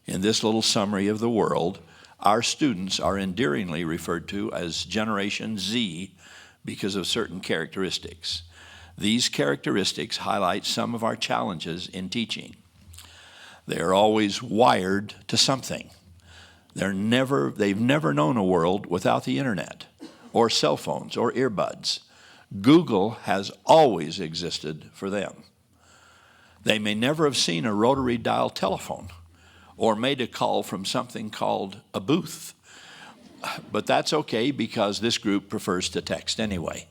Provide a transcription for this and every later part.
In this little summary of the world, our students are endearingly referred to as Generation Z because of certain characteristics. These characteristics highlight some of our challenges in teaching. They are always wired to something. They've never known a world without the internet, or cell phones, or earbuds. Google has always existed for them. They may never have seen a rotary dial telephone or made a call from something called a booth. But that's okay because this group prefers to text anyway.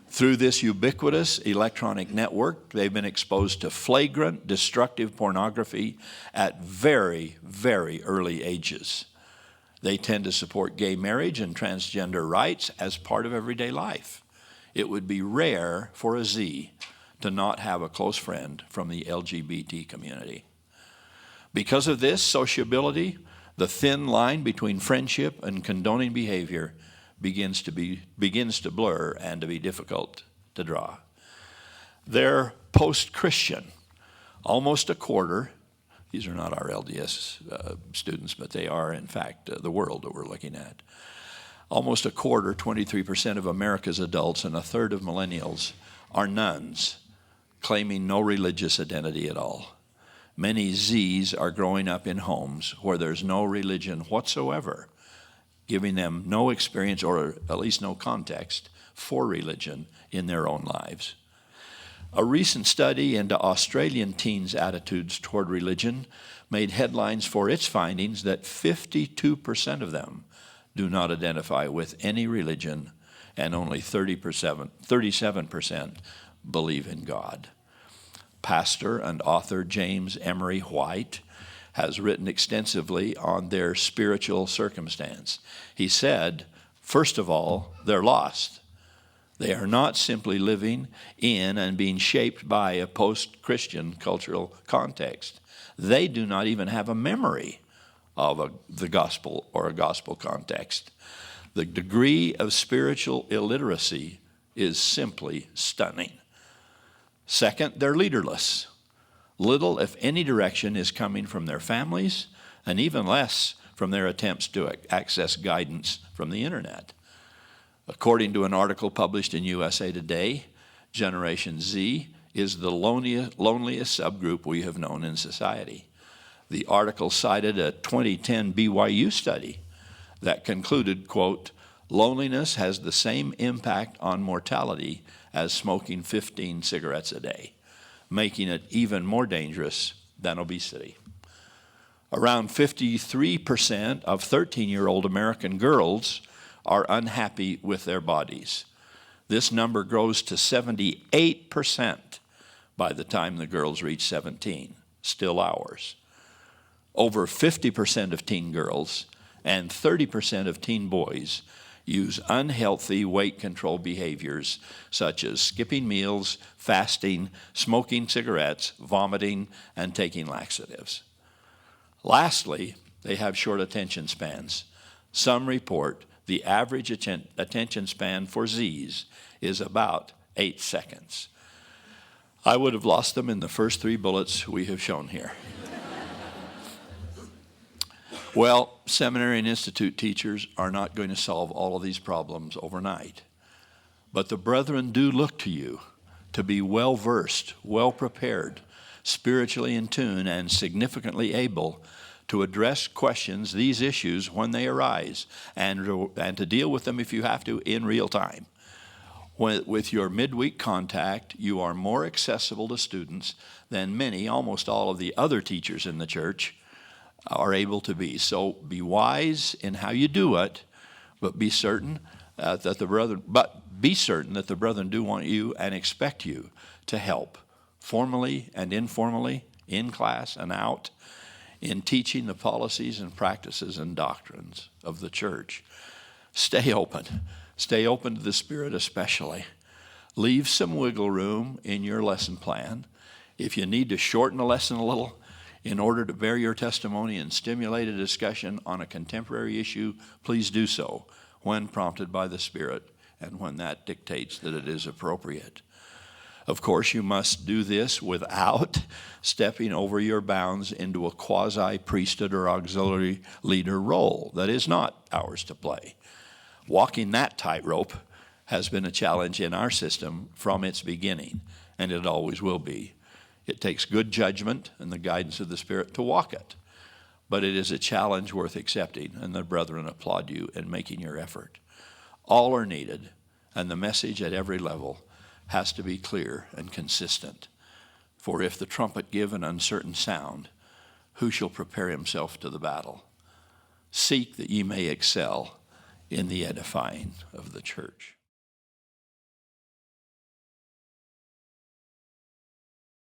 Through this ubiquitous electronic network, they've been exposed to flagrant, destructive pornography at very, very early ages. They tend to support gay marriage and transgender rights as part of everyday life. It would be rare for a Z to not have a close friend from the LGBT community. Because of this sociability, the thin line between friendship and condoning behavior begins to blur and to be difficult to draw. They're post-Christian. Almost a quarter, these are not our LDS students, but they are in fact the world that we're looking at. Almost a quarter, 23% of America's adults and a third of millennials are nones, claiming no religious identity at all. Many Zs are growing up in homes where there's no religion whatsoever, giving them no experience or at least no context for religion in their own lives. A recent study into Australian teens' attitudes toward religion made headlines for its findings that 52% of them do not identify with any religion and only 37% believe in God. Pastor and author James Emery White has written extensively on their spiritual circumstance. He said, first of all, they're lost. They are not simply living in and being shaped by a post-Christian cultural context. They do not even have a memory of the gospel or a gospel context. The degree of spiritual illiteracy is simply stunning. Second, they're leaderless. Little, if any, direction is coming from their families, and even less from their attempts to access guidance from the internet. According to an article published in USA Today, Generation Z is the loneliest subgroup we have known in society. The article cited a 2010 BYU study that concluded, quote, loneliness has the same impact on mortality as smoking 15 cigarettes a day, making it even more dangerous than obesity. Around 53% of 13-year-old American girls are unhappy with their bodies. This number grows to 78% by the time the girls reach 17, still ours. Over 50% of teen girls and 30% of teen boys use unhealthy weight control behaviors such as skipping meals, fasting, smoking cigarettes, vomiting, and taking laxatives. Lastly, they have short attention spans. Some report the average attention span for Zs is about 8 seconds. I would have lost them in the first 3 bullets we have shown here. Well, seminary and institute teachers are not going to solve all of these problems overnight. But the brethren do look to you to be well-versed, well-prepared, spiritually in tune, and significantly able to address these issues when they arise, and to deal with them if you have to in real time. With your midweek contact, you are more accessible to students than almost all of the other teachers in the church are able to be. So be wise in how you do it, but be certain that the brethren do want you and expect you to help formally and informally, in class and out, in teaching the policies and practices and doctrines of the church. Stay open. Stay open to the Spirit especially. Leave some wiggle room in your lesson plan. If you need to shorten a lesson a little in order to bear your testimony and stimulate a discussion on a contemporary issue, please do so when prompted by the Spirit and when that dictates that it is appropriate. Of course, you must do this without stepping over your bounds into a quasi-priesthood or auxiliary leader role that is not ours to play. Walking that tightrope has been a challenge in our system from its beginning, and it always will be. It takes good judgment and the guidance of the Spirit to walk it, but it is a challenge worth accepting, and the brethren applaud you in making your effort. All are needed, and the message at every level has to be clear and consistent. For if the trumpet give an uncertain sound, who shall prepare himself to the battle? Seek that ye may excel in the edifying of the church.